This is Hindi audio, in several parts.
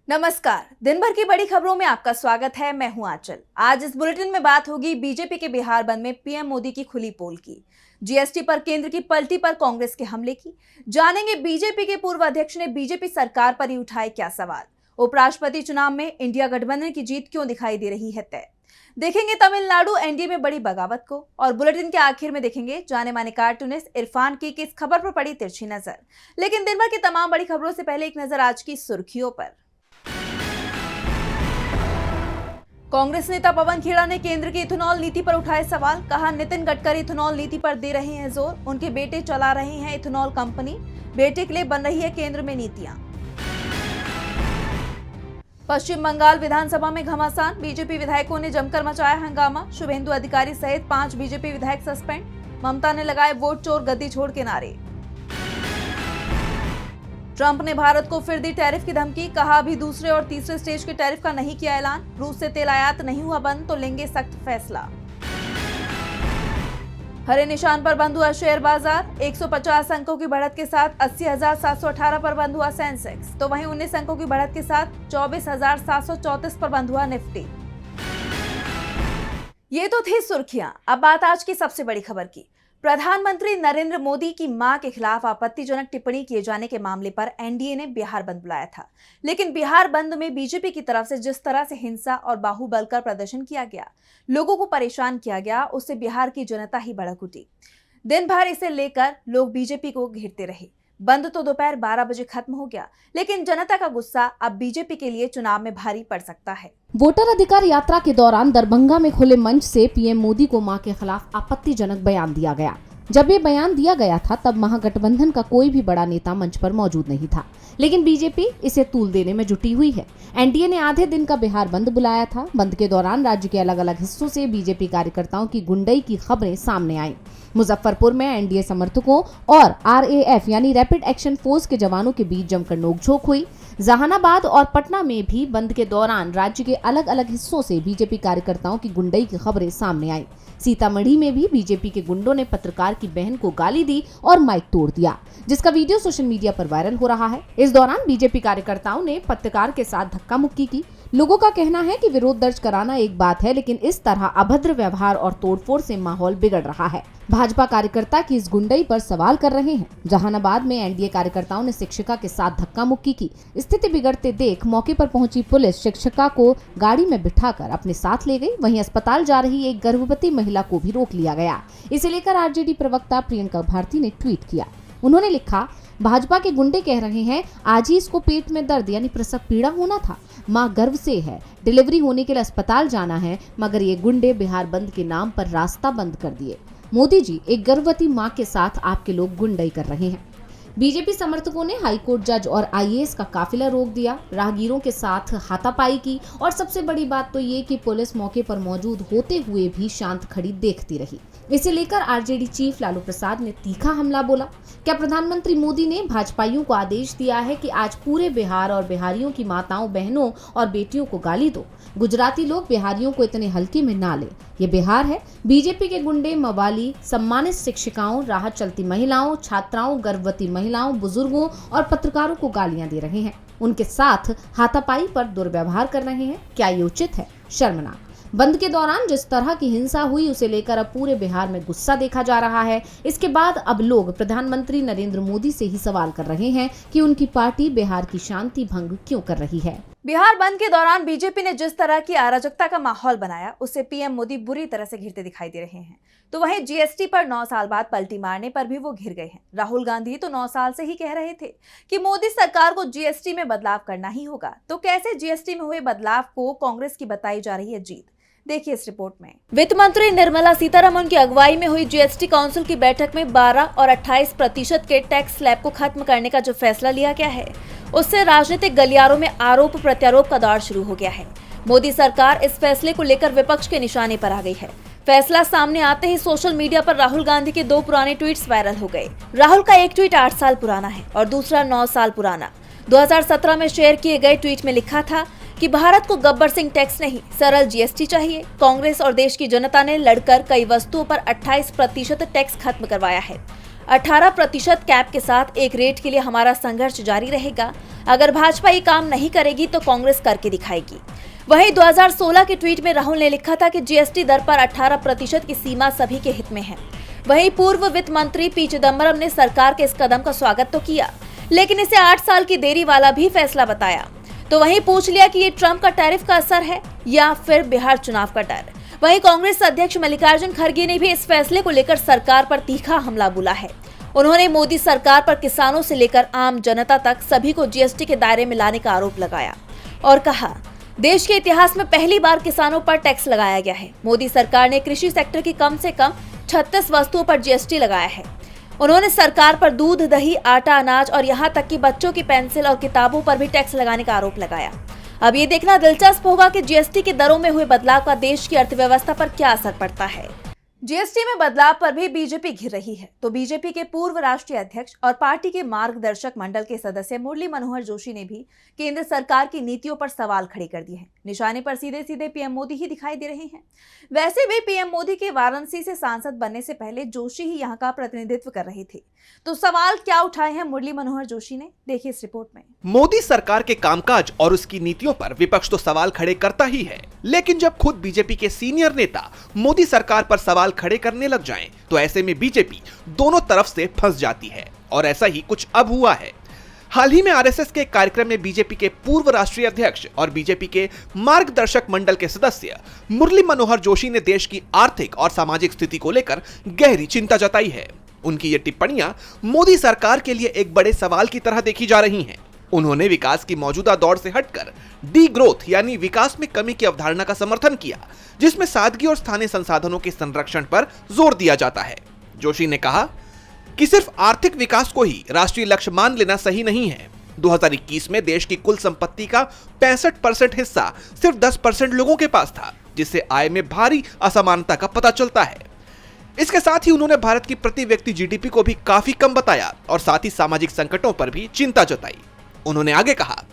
नमस्कार। दिन भर की बड़ी खबरों में आपका स्वागत है। मैं हूं आंचल। आज इस बुलेटिन में बात होगी बीजेपी के बिहार बंद में पीएम मोदी की खुली पोल की, जीएसटी पर केंद्र की पलटी पर कांग्रेस के हमले की, जानेंगे बीजेपी के पूर्व अध्यक्ष ने बीजेपी सरकार पर ही उठाए क्या सवाल, उपराष्ट्रपति चुनाव में इंडिया गठबंधन की जीत क्यों दिखाई दे रही है तय, देखेंगे तमिलनाडु एनडीए में बड़ी बगावत को, और बुलेटिन के आखिर में देखेंगे जाने माने कार्टूनिस्ट इरफान की किस खबर पर पड़ी तिरछी नजर। लेकिन दिन भर की तमाम बड़ी खबरों से पहले एक नजर आज की सुर्खियों पर। कांग्रेस नेता पवन खेड़ा ने केंद्र की इथेनॉल नीति पर उठाए सवाल, कहा नितिन गडकरी इथेनॉल नीति पर दे रहे हैं जोर, उनके बेटे चला रहे हैं इथेनॉल कंपनी, बेटे के लिए बन रही है केंद्र में नीतियां। पश्चिम बंगाल विधानसभा में घमासान, बीजेपी विधायकों ने जमकर मचाया हंगामा, शुभेंदु अधिकारी सहित 5 बीजेपी विधायक सस्पेंड, ममता ने लगाए वोट चोर गद्दी छोड़ के नारे। ट्रंप ने भारत को फिर दी टैरिफ की धमकी, कहा अभी दूसरे और तीसरे स्टेज के टैरिफ का नहीं किया ऐलान, रूस से तेल आयात नहीं हुआ बंद तो लेंगे सख्त फैसला। हरे निशान पर बंद हुआ शेयर बाजार, 150 अंकों की बढ़त के साथ 80,718 पर बंद हुआ सेंसेक्स, तो वहीं 19 अंकों की बढ़त के साथ 24,734 पर बंद हुआ निफ्टी। ये तो थी सुर्खियां। अब बात आज की सबसे बड़ी खबर की। प्रधानमंत्री नरेंद्र मोदी की मां के खिलाफ आपत्तिजनक टिप्पणी किए जाने के मामले पर एनडीए ने बिहार बंद बुलाया था, लेकिन बिहार बंद में बीजेपी की तरफ से जिस तरह से हिंसा और बाहुबल कर प्रदर्शन किया गया, लोगों को परेशान किया गया, उससे बिहार की जनता ही भड़क उठी। दिन भर इसे लेकर लोग बीजेपी को घेरते रहे। बंद तो दोपहर 12 बजे खत्म हो गया, लेकिन जनता का गुस्सा अब बीजेपी के लिए चुनाव में भारी पड़ सकता है। वोटर अधिकार यात्रा के दौरान दरभंगा में खुले मंच से पीएम मोदी को मां के खिलाफ आपत्तिजनक बयान दिया गया। जब ये बयान दिया गया था तब महागठबंधन का कोई भी बड़ा नेता मंच पर मौजूद नहीं था, लेकिन बीजेपी इसे तूल देने में जुटी हुई है। एनडीए ने आधे दिन का बिहार बंद बुलाया था। बंद के दौरान राज्य के अलग अलग हिस्सों से बीजेपी कार्यकर्ताओं की गुंडई की खबरें सामने आई। मुजफ्फरपुर में एनडीए समर्थकों और आरएएफ यानी रैपिड एक्शन फोर्स के जवानों के बीच जमकर नोकझोंक हुई। जहानाबाद और पटना में भी बंद के दौरान राज्य के अलग अलग हिस्सों से बीजेपी कार्यकर्ताओं की गुंडई की खबरें सामने आई। सीतामढ़ी में भी बीजेपी के गुंडों ने पत्रकार की बहन को गाली दी और माइक तोड़ दिया, जिसका वीडियो सोशल मीडिया पर वायरल हो रहा है। इस दौरान बीजेपी कार्यकर्ताओं ने पत्रकार के साथ धक्का मुक्की की। लोगों का कहना है कि विरोध दर्ज कराना एक बात है, लेकिन इस तरह अभद्र व्यवहार और तोड़फोड़ से माहौल बिगड़ रहा है। भाजपा कार्यकर्ता की इस गुंडई पर सवाल कर रहे हैं। जहानाबाद में एनडीए कार्यकर्ताओं ने शिक्षिका के साथ धक्का मुक्की की। स्थिति बिगड़ते देख मौके पर पहुंची पुलिस शिक्षिका को गाड़ी में बिठाकर अपने साथ ले गई। वहीं अस्पताल जा रही एक गर्भवती महिला को भी रोक लिया गया। इसे लेकर आरजेडी प्रवक्ता प्रियंका भारती ने ट्वीट किया। उन्होंने लिखा, भाजपा के गुंडे कह रहे हैं आज ही इसको पेट में दर्द यानी प्रसव पीड़ा होना था, मां गर्भ से है, डिलीवरी होने के लिए अस्पताल जाना है, मगर ये गुंडे बिहार बंद के नाम पर रास्ता बंद कर दिए। मोदी जी, एक गर्भवती मां के साथ आपके लोग गुंडई कर रहे हैं। बीजेपी समर्थकों ने हाईकोर्ट जज और आईएएस का काफिला रोक दिया, राहगीरों के साथ हाथापाई की और सबसे बड़ी बात तो ये कि पुलिस मौके पर मौजूद होते हुए भी शांत खड़ी देखती रही। इसे लेकर आरजेडी चीफ लालू प्रसाद ने तीखा हमला बोला। क्या प्रधानमंत्री मोदी ने भाजपाइयों को आदेश दिया है कि आज पूरे बिहार और बिहारियों की माताओं, बहनों और बेटियों को गाली दो? गुजराती लोग बिहारियों को इतने हल्के में ना ले। ये बिहार है। बीजेपी के गुंडे मवाली सम्मानित शिक्षिकाओं, राह चलती महिलाओं, छात्राओं, गर्भवती महिलाओं, बुजुर्गों और पत्रकारों को गालियां दे रहे हैं। उनके साथ हाथापाई पर दुर्व्यवहार कर रहे हैं। क्या ये उचित है? शर्मनाक। बंद के दौरान जिस तरह की हिंसा हुई उसे लेकर अब पूरे बिहार में गुस्सा देखा जा रहा है। इसके बाद अब लोग प्रधानमंत्री नरेंद्र मोदी से ही सवाल कर रहे हैं कि उनकी पार्टी बिहार की शांति भंग क्यों कर रही है। बिहार बंद के दौरान बीजेपी ने जिस तरह की अराजकता का माहौल बनाया, उससे पीएम मोदी बुरी तरह से घिरते दिखाई दे रहे हैं। तो वहीं जीएसटी पर 9 साल बाद पलटी मारने पर भी वो घिर गए हैं। राहुल गांधी तो 9 साल से ही कह रहे थे कि मोदी सरकार को जीएसटी में बदलाव करना ही होगा, तो कैसे जीएसटी में हुए बदलाव को कांग्रेस की बताई जा रही है जीत, देखिए इस रिपोर्ट में। वित्त मंत्री निर्मला सीतारमण की अगुवाई में हुई जीएसटी काउंसिल की बैठक में 12 और 28% के टैक्स स्लैब को खत्म करने का जो फैसला लिया गया है, उससे राजनीतिक गलियारों में आरोप प्रत्यारोप का दौर शुरू हो गया है। मोदी सरकार इस फैसले को लेकर विपक्ष के निशाने पर आ गई है। फैसला सामने आते ही सोशल मीडिया पर राहुल गांधी के 2 पुराने ट्वीट्स वायरल हो गए। राहुल का एक ट्वीट 8 साल पुराना है और दूसरा 9 साल पुराना। 2017 में शेयर किए गए ट्वीट में लिखा था कि भारत को गब्बर सिंह टैक्स नहीं, सरल जीएसटी चाहिए। कांग्रेस और देश की जनता ने लड़कर कई वस्तुओं पर 28% टैक्स खत्म करवाया है। 18% कैप के साथ एक रेट के लिए हमारा संघर्ष जारी रहेगा। अगर भाजपा ये काम नहीं करेगी तो कांग्रेस करके दिखाएगी। वहीं 2016 के ट्वीट में राहुल ने लिखा था कि जीएसटी दर पर 18% की सीमा सभी के हित में है। वहीं पूर्व वित्त मंत्री पी चिदम्बरम ने सरकार के इस कदम का स्वागत तो किया, लेकिन इसे 8 साल की देरी वाला भी फैसला बताया। तो वहीं पूछ लिया कि ये ट्रंप का टैरिफ का असर है या फिर बिहार चुनाव का डर। वहीं कांग्रेस अध्यक्ष मल्लिकार्जुन खड़गे ने भी इस फैसले को लेकर सरकार पर तीखा हमला बोला है। उन्होंने मोदी सरकार पर किसानों से लेकर आम जनता तक सभी को जीएसटी के दायरे में लाने का आरोप लगाया और कहा, देश के इतिहास में पहली बार किसानों पर टैक्स लगाया गया है। मोदी सरकार ने कृषि सेक्टर की कम से कम 36 वस्तुओं पर जीएसटी लगाया है। उन्होंने सरकार पर दूध, दही, आटा, अनाज और यहाँ तक कि बच्चों की पेंसिल और किताबों पर भी टैक्स लगाने का आरोप लगाया। अब ये देखना दिलचस्प होगा कि जीएसटी के दरों में हुए बदलाव का देश की अर्थव्यवस्था पर क्या असर पड़ता है। जीएसटी में बदलाव पर भी बीजेपी घिर रही है। तो बीजेपी के पूर्व राष्ट्रीय अध्यक्ष और पार्टी के मार्गदर्शक मंडल के सदस्य मुरली मनोहर जोशी ने भी केंद्र सरकार की नीतियों पर सवाल खड़े कर दिए हैं। निशाने पर सीधे सीधे पीएम मोदी ही दिखाई दे रहे हैं। वैसे भी पीएम मोदी के वाराणसी से सांसद बनने से पहले जोशी ही यहाँ का प्रतिनिधित्व कर रहे थे। तो सवाल क्या उठाए हैं मुरली मनोहर जोशी ने, देखिए इस रिपोर्ट में। मोदी सरकार के कामकाज और उसकी नीतियों पर विपक्ष तो सवाल खड़े करता ही है, लेकिन जब खुद बीजेपी के सीनियर नेता मोदी सरकार पर सवाल खड़े करने लग जाएं, तो ऐसे में बीजेपी दोनों तरफ से फंस जाती है। और ऐसा ही कुछ अब हुआ है। हाल ही में आरएसएस के एक कार्यक्रम में बीजेपी के पूर्व राष्ट्रीय अध्यक्ष और बीजेपी के मार्गदर्शक मंडल के सदस्य मुरली मनोहर जोशी ने देश की आर्थिक और सामाजिक स्थिति को लेकर गहरी चिंता जताई है। उनकी ये टिप्पणियां मोदी सरकार के लिए एक बड़े सवाल की तरह देखी जा रही हैं। उन्होंने विकास की मौजूदा दौर से हटकर डी ग्रोथ यानी विकास में कमी की अवधारणा का समर्थन किया, जिसमें सादगी और स्थानीय संसाधनों के संरक्षण पर जोर दिया जाता है। जोशी ने कहा कि सिर्फ आर्थिक विकास को ही राष्ट्रीय लक्ष्य मान लेना सही नहीं है। 2021 में देश की कुल संपत्ति का 65% हिस्सा सिर्फ 10% लोगों के पास था, जिससे आय में भारी असमानता का पता चलता है। इसके साथ ही उन्होंने भारत की प्रति व्यक्ति जीडीपी को भी काफी कम बताया और साथ ही सामाजिक संकटों पर भी चिंता जताई। उन्होंने आगे कहा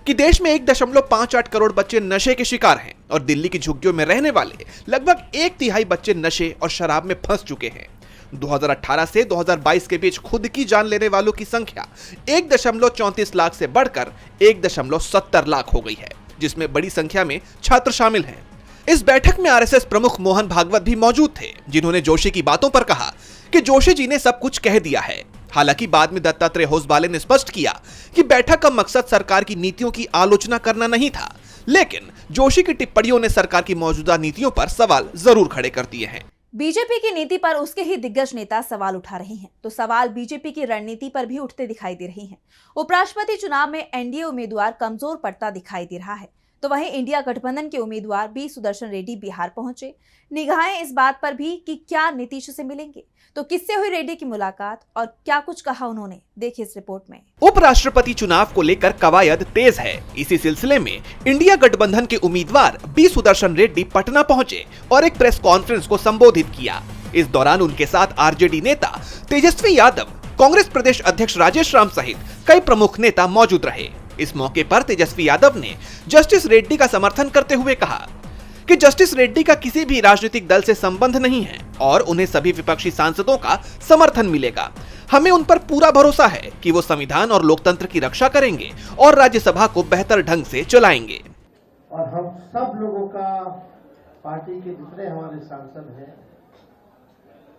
कि देश में 1.58 करोड़ बच्चे नशे के शिकार हैं और दिल्ली की झुग्गियों में रहने वाले लगभग 1/3 बच्चे नशे और शराब में फंस चुके हैं। 2018 से 2022 के बीच खुद की जान लेने वालों की संख्या 1.34 लाख से बढ़कर 1.70 लाख हो गई है, जिसमें बड़ी संख्या में छात्र शामिल हैं। इस बैठक में आरएसएस प्रमुख मोहन भागवत भी मौजूद थे, जिन्होंने जोशी की बातों पर कहा कि जोशी जी ने सब कुछ कह दिया है। हालांकि बाद में दत्तात्रेय होसबाले ने स्पष्ट किया कि बैठक का मकसद सरकार की नीतियों की आलोचना करना नहीं था, लेकिन जोशी की टिप्पणियों ने सरकार की मौजूदा नीतियों पर सवाल जरूर खड़े कर दिए हैं। बीजेपी की नीति पर उसके ही दिग्गज नेता सवाल उठा रहे हैं, तो सवाल बीजेपी की रणनीति पर भी उठते दिखाई दे रहे हैं। उपराष्ट्रपति चुनाव में एनडीए उम्मीदवार कमजोर पड़ता दिखाई दे रहा है, तो वहीं इंडिया गठबंधन के उम्मीदवार बी सुदर्शन रेड्डी बिहार पहुंचे। निगाहें इस बात पर भी कि क्या नीतीश से मिलेंगे, तो किससे हुई रेड्डी की मुलाकात और क्या कुछ कहा उन्होंने, देखिए इस रिपोर्ट में। उपराष्ट्रपति चुनाव को लेकर कवायद तेज है। इसी सिलसिले में इंडिया गठबंधन के उम्मीदवार बी सुदर्शन रेड्डी पटना पहुंचे और एक प्रेस कॉन्फ्रेंस को संबोधित किया। इस दौरान उनके साथ आरजेडी नेता तेजस्वी यादव, कांग्रेस प्रदेश अध्यक्ष राजेश राम सहित कई प्रमुख नेता मौजूद रहे। इस मौके पर तेजस्वी यादव ने जस्टिस रेड्डी का समर्थन करते हुए कहा कि जस्टिस रेड्डी का किसी भी राजनीतिक दल से संबंध नहीं है और उन्हें सभी विपक्षी सांसदों का समर्थन मिलेगा। हमें उन पर पूरा भरोसा है कि वो संविधान और लोकतंत्र की रक्षा करेंगे और राज्यसभा को बेहतर ढंग से चलाएंगे। और हम सब लोगों का, पार्टी के जितने हमारे सांसद हैं,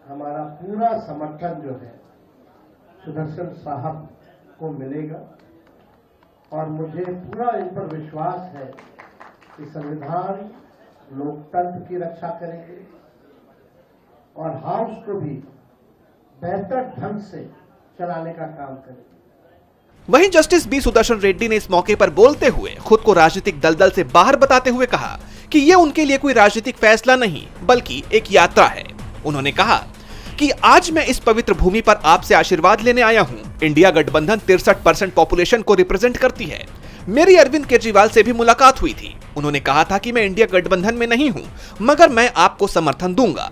हमारा पूरा समर्थन जो है सुदर्शन साहब को मिलेगा और मुझे पूरा इन पर विश्वास है कि संविधान लोकतंत्र की रक्षा करेंगे और हाउस को भी बेहतर ढंग से चलाने का काम करेंगे। वहीं जस्टिस बी सुदर्शन रेड्डी ने इस मौके पर बोलते हुए खुद को राजनीतिक दलदल से बाहर बताते हुए कहा कि ये उनके लिए कोई राजनीतिक फैसला नहीं बल्कि एक यात्रा है। उन्होंने कहा कि आज मैं इस पवित्र भूमि पर आपसे आशीर्वाद लेने आया हूं। इंडिया गठबंधन 63% पॉपुलेशन को रिप्रेजेंट करती है। मेरी अरविंद केजरीवाल से भी मुलाकात हुई थी। उन्होंने कहा था कि मैं इंडिया गठबंधन में नहीं हूं, मगर मैं आपको समर्थन दूंगा।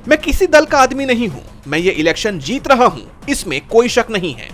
मैं किसी दल का आदमी नहीं हूं, मैं ये इलेक्शन जीत रहा हूं, इसमें कोई शक नहीं है।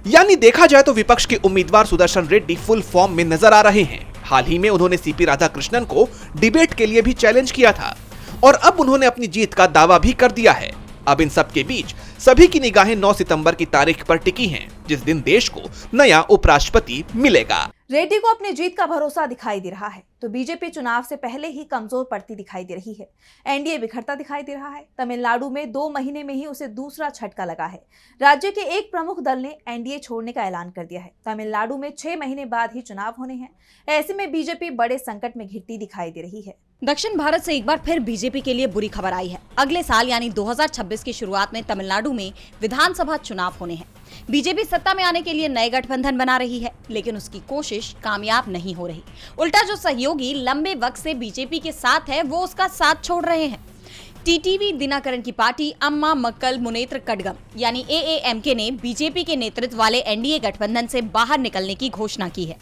यानी देखा जाए तो विपक्ष के उम्मीदवार सुदर्शन रेड्डी फुल फॉर्म में नजर आ रहे हैं। हाल ही में उन्होंने सीपी राधाकृष्णन को डिबेट के लिए भी चैलेंज किया था और अब उन्होंने अपनी जीत का दावा भी कर दिया है। अब इन सब के बीच सभी की निगाहें 9 सितंबर की तारीख पर टिकी हैं, जिस दिन देश को नया उपराष्ट्रपति मिलेगा। रेड्डी को अपनी जीत का भरोसा दिखाई दे रहा है तो बीजेपी चुनाव से पहले ही कमजोर पड़ती दिखाई दे रही है। एनडीए बिखरता दिखाई दे रहा है। तमिलनाडु में 2 महीने में ही उसे दूसरा झटका लगा है। राज्य के एक प्रमुख दल ने एनडीए छोड़ने का ऐलान कर दिया है। तमिलनाडु में 6 महीने बाद ही चुनाव होने हैं। ऐसे में बीजेपी बड़े संकट में घिरती दिखाई दे रही है। दक्षिण भारत से एक बार फिर बीजेपी के लिए बुरी खबर आई है। अगले साल यानी 2026 की शुरुआत में तमिलनाडु में विधानसभा चुनाव होने हैं। बीजेपी सत्ता में आने के लिए नए गठबंधन बना रही है, लेकिन उसकी कोशिश कामयाब नहीं हो रही। उल्टा जो सहयोगी लंबे वक्त से बीजेपी के साथ है, वो उसका साथ छोड़ रहे हैं। टीटीवी दिनाकरन की पार्टी अम्मा मक्कल मुनेत्र कड़गम यानी एएएमके ने बीजेपी के नेतृत्व वाले एनडीए गठबंधन से बाहर निकलने की घोषणा की है।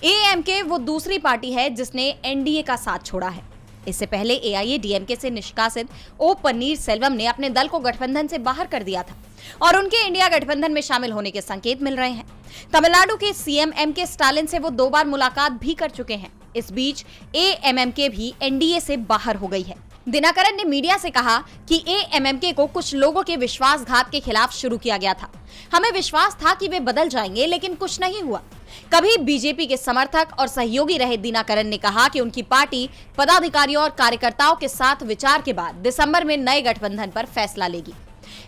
एएमके वो दूसरी पार्टी है जिसने एनडीए का साथ छोड़ा है। इससे पहले एआईएडीएमके से निष्कासित ओ पन्नीरसेल्वम ने अपने दल को गठबंधन से बाहर कर दिया था और उनके इंडिया गठबंधन में शामिल होने के संकेत मिल रहे हैं। तमिलनाडु के सीएम एमके स्टालिन से वो 2 बार मुलाकात भी कर चुके हैं। इस बीच एएमएमके भी एनडीए से बाहर हो गई है। दिनाकरन ने मीडिया से कहा कि एएमएमके को कुछ लोगों के विश्वासघात के खिलाफ शुरू किया गया था। हमें विश्वास था कि वे बदल जाएंगे, लेकिन कुछ नहीं हुआ। कभी बीजेपी के समर्थक और सहयोगी रहे दिनाकरन ने कहा कि उनकी पार्टी पदाधिकारियों और कार्यकर्ताओं के साथ विचार के बाद दिसंबर में नए गठबंधन पर फैसला लेगी।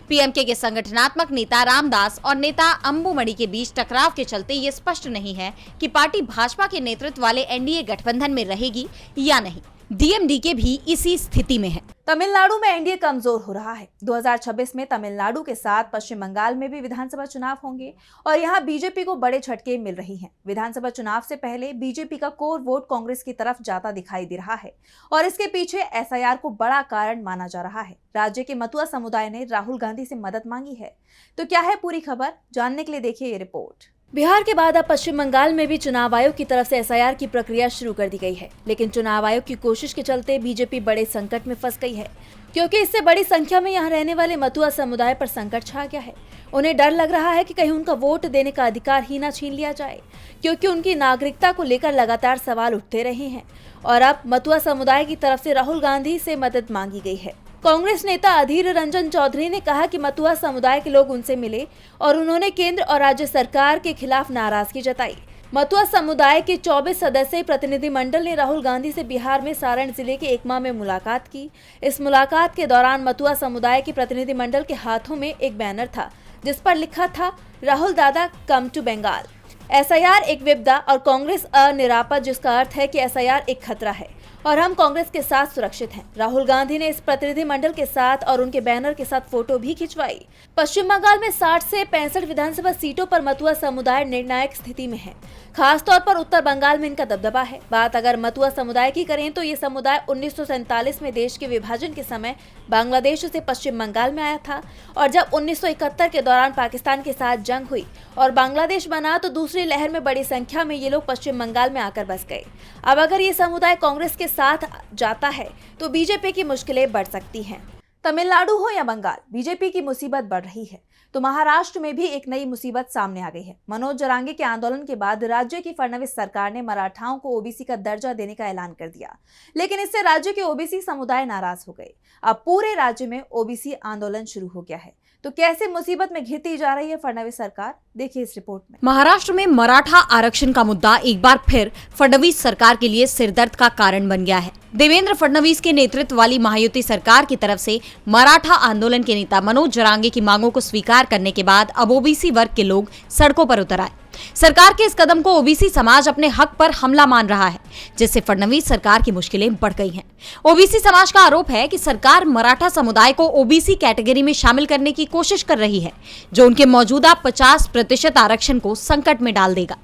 पीएमके के संगठनात्मक नेता रामदास और नेता अंबुमणि के बीच टकराव के चलते ये स्पष्ट नहीं है कि पार्टी भाजपा के नेतृत्व वाले एनडीए गठबंधन में रहेगी या नहीं। डीएमडीके भी इसी स्थिति में है। तमिलनाडु में एनडीए कमजोर हो रहा है। 2026 में तमिलनाडु के साथ पश्चिम बंगाल में भी विधानसभा चुनाव होंगे और यहां बीजेपी को बड़े झटके मिल रही हैं। विधानसभा चुनाव से पहले बीजेपी का कोर वोट कांग्रेस की तरफ जाता दिखाई दे रहा है और इसके पीछे एसआईआर को बड़ा कारण माना जा रहा है। राज्य के मतुआ समुदाय ने राहुल गांधी से मदद मांगी है। तो क्या है पूरी खबर, जानने के लिए देखिए ये रिपोर्ट। बिहार के बाद अब पश्चिम बंगाल में भी चुनाव आयोग की तरफ से एसआईआर की प्रक्रिया शुरू कर दी गई है, लेकिन चुनाव आयोग की कोशिश के चलते बीजेपी बड़े संकट में फंस गई है, क्योंकि इससे बड़ी संख्या में यहाँ रहने वाले मतुआ समुदाय पर संकट छा गया है। उन्हें डर लग रहा है कि कहीं उनका वोट देने का अधिकार ही न छीन लिया जाए, क्योंकि उनकी नागरिकता को लेकर लगातार सवाल उठते रहे हैं और अब मतुआ समुदाय की तरफ से राहुल गांधी से मदद मांगी गई है। कांग्रेस नेता अधीर रंजन चौधरी ने कहा कि मतुआ समुदाय के लोग उनसे मिले और उन्होंने केंद्र और राज्य सरकार के खिलाफ नाराजगी जताई। मतुआ समुदाय के 24 सदस्यीय प्रतिनिधिमंडल ने राहुल गांधी से बिहार में सारण जिले के एकमा में मुलाकात की। इस मुलाकात के दौरान मतुआ समुदाय के प्रतिनिधिमंडल के हाथों में एक बैनर था जिस पर लिखा था, राहुल दादा कम टू बंगाल। एसआईआर एक विपदा और कांग्रेस अनिरापद, जिसका अर्थ है कि एसआईआर एक खतरा है और हम कांग्रेस के साथ सुरक्षित हैं। राहुल गांधी ने इस प्रतिनिधिमंडल के साथ और उनके बैनर के साथ फोटो भी खिंचवाई। पश्चिम बंगाल में 60 से 65 विधानसभा सीटों पर मतुआ समुदाय निर्णायक स्थिति में है। खासतौर पर उत्तर बंगाल में इनका दबदबा है। बात अगर मतुआ समुदाय की करें तो ये समुदाय 1947 में देश के विभाजन के समय बांग्लादेश से पश्चिम बंगाल में आया था और जब 1971 के दौरान पाकिस्तान के साथ जंग हुई और बांग्लादेश बना तो दूसरी लहर में बड़ी संख्या में ये लोग पश्चिम बंगाल में आकर बस गए। अब अगर ये समुदाय कांग्रेस के साथ जाता है तो बीजेपी की मुश्किलें बढ़ सकती हैं। तमिलनाडु हो या बंगाल, बीजेपी की मुसीबत बढ़ रही है तो महाराष्ट्र में भी एक नई मुसीबत सामने आ गई है। मनोज जरांगे के आंदोलन के बाद राज्य की फडणवीस सरकार ने मराठाओं को ओबीसी का दर्जा देने का ऐलान कर दिया, लेकिन इससे राज्य के ओबीसी समुदाय नाराज हो गए। अब पूरे राज्य में ओबीसी आंदोलन शुरू हो गया है। तो कैसे मुसीबत में घिरती जा रही है फडणवीस सरकार, देखिए इस रिपोर्ट में। महाराष्ट्र में मराठा आरक्षण का मुद्दा एक बार फिर फडणवीस सरकार के लिए सिरदर्द का कारण बन गया है। देवेंद्र फडणवीस के नेतृत्व वाली महायुति सरकार की तरफ से मराठा आंदोलन के नेता मनोज जरांगे की मांगों को स्वीकार करने के बाद अब ओबीसी वर्ग के लोग सड़कों पर उतर आए। सरकार के इस कदम को ओबीसी समाज अपने हक पर हमला मान रहा है, जिससे फडणवीस सरकार की मुश्किलें बढ़ गई हैं। ओबीसी समाज का आरोप है कि सरकार मराठा समुदाय को ओबीसी कैटेगरी में शामिल करने की कोशिश कर रही है, जो उनके मौजूदा 50% आरक्षण को संकट में डाल देगा।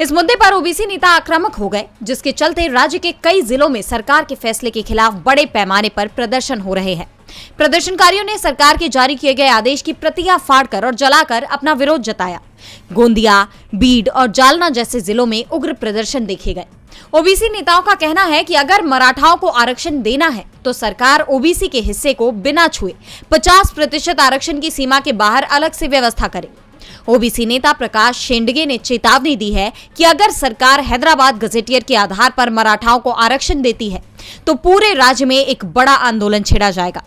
इस मुद्दे पर ओबीसी नेता आक्रामक हो गए, जिसके चलते राज्य के कई जिलों में सरकार के फैसले के खिलाफ बड़े पैमाने पर प्रदर्शन हो रहे हैं। प्रदर्शनकारियों ने सरकार के जारी किए गए आदेश की प्रतियां फाड़कर और जलाकर अपना विरोध जताया। गोंदिया, बीड और जालना जैसे जिलों में उग्र प्रदर्शन देखे गए। ओबीसी नेताओं का कहना है कि अगर मराठाओं को आरक्षण देना है तो सरकार ओबीसी के हिस्से को बिना छुए 50% आरक्षण की सीमा के बाहर अलग से व्यवस्था करे। ओबीसी नेता प्रकाश शेंडगे ने चेतावनी दी है कि अगर सरकार हैदराबाद गजेटियर के आधार पर मराठाओं को आरक्षण देती है तो पूरे राज्य में एक बड़ा आंदोलन छेड़ा जाएगा।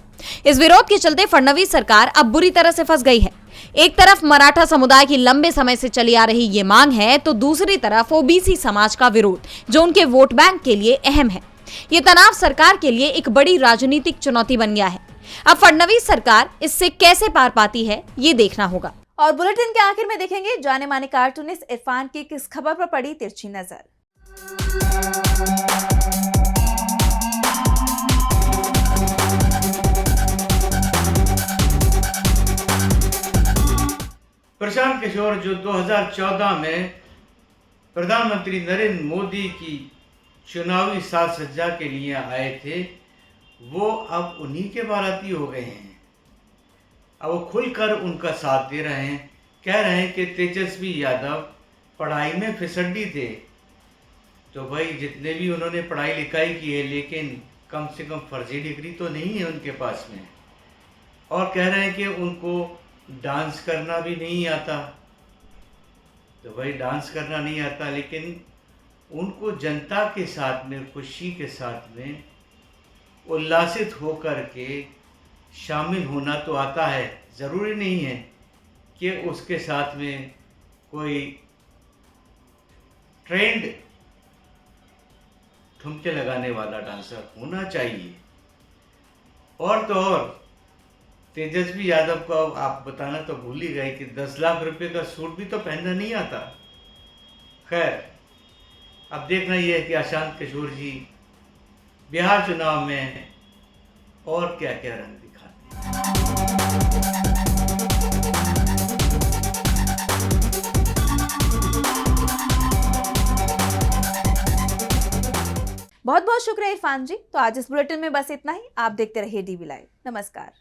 इस विरोध के चलते फडणवीस सरकार अब बुरी तरह से फंस गई है। एक तरफ मराठा समुदाय की लंबे समय से चली आ रही ये मांग है, तो दूसरी तरफ ओबीसी समाज का विरोध, जो उनके वोट बैंक के लिए अहम है। ये तनाव सरकार के लिए एक बड़ी राजनीतिक चुनौती बन गया है। अब फडणवीस सरकार इससे कैसे पार पाती है, ये देखना होगा। और बुलेटिन के आखिर में देखेंगे जाने माने कार्टूनिस्ट इरफान की किस खबर पर पड़ी तिरछी नजर। प्रशांत किशोर जो 2014 में प्रधानमंत्री नरेंद्र मोदी की चुनावी साज सज्जा के लिए आए थे, वो अब उन्हीं के बाराती हो गए हैं। अब वो खुलकर उनका साथ दे रहे हैं, कह रहे हैं कि तेजस्वी यादव पढ़ाई में फिसड्डी थे। तो भाई जितने भी उन्होंने पढ़ाई लिखाई की है, लेकिन कम से कम फर्जी डिग्री तो नहीं है उनके पास में। और कह रहे हैं कि उनको डांस करना भी नहीं आता। तो भाई डांस करना नहीं आता, लेकिन उनको जनता के साथ में, खुशी के साथ में उल्लासित होकर के शामिल होना तो आता है। ज़रूरी नहीं है कि उसके साथ में कोई ट्रेंड ठुमके लगाने वाला डांसर होना चाहिए। और तो और तेजस्वी यादव को आप बताना तो भूल ही गए कि 10 लाख रुपए का सूट भी तो पहनना नहीं आता। खैर, अब देखना यह है कि प्रशांत किशोर जी बिहार चुनाव में और क्या क्या रंग दिखाते हैं। बहुत बहुत शुक्रिया इरफान जी। तो आज इस बुलेटिन में बस इतना ही। आप देखते रहिए डीवी लाइव। नमस्कार।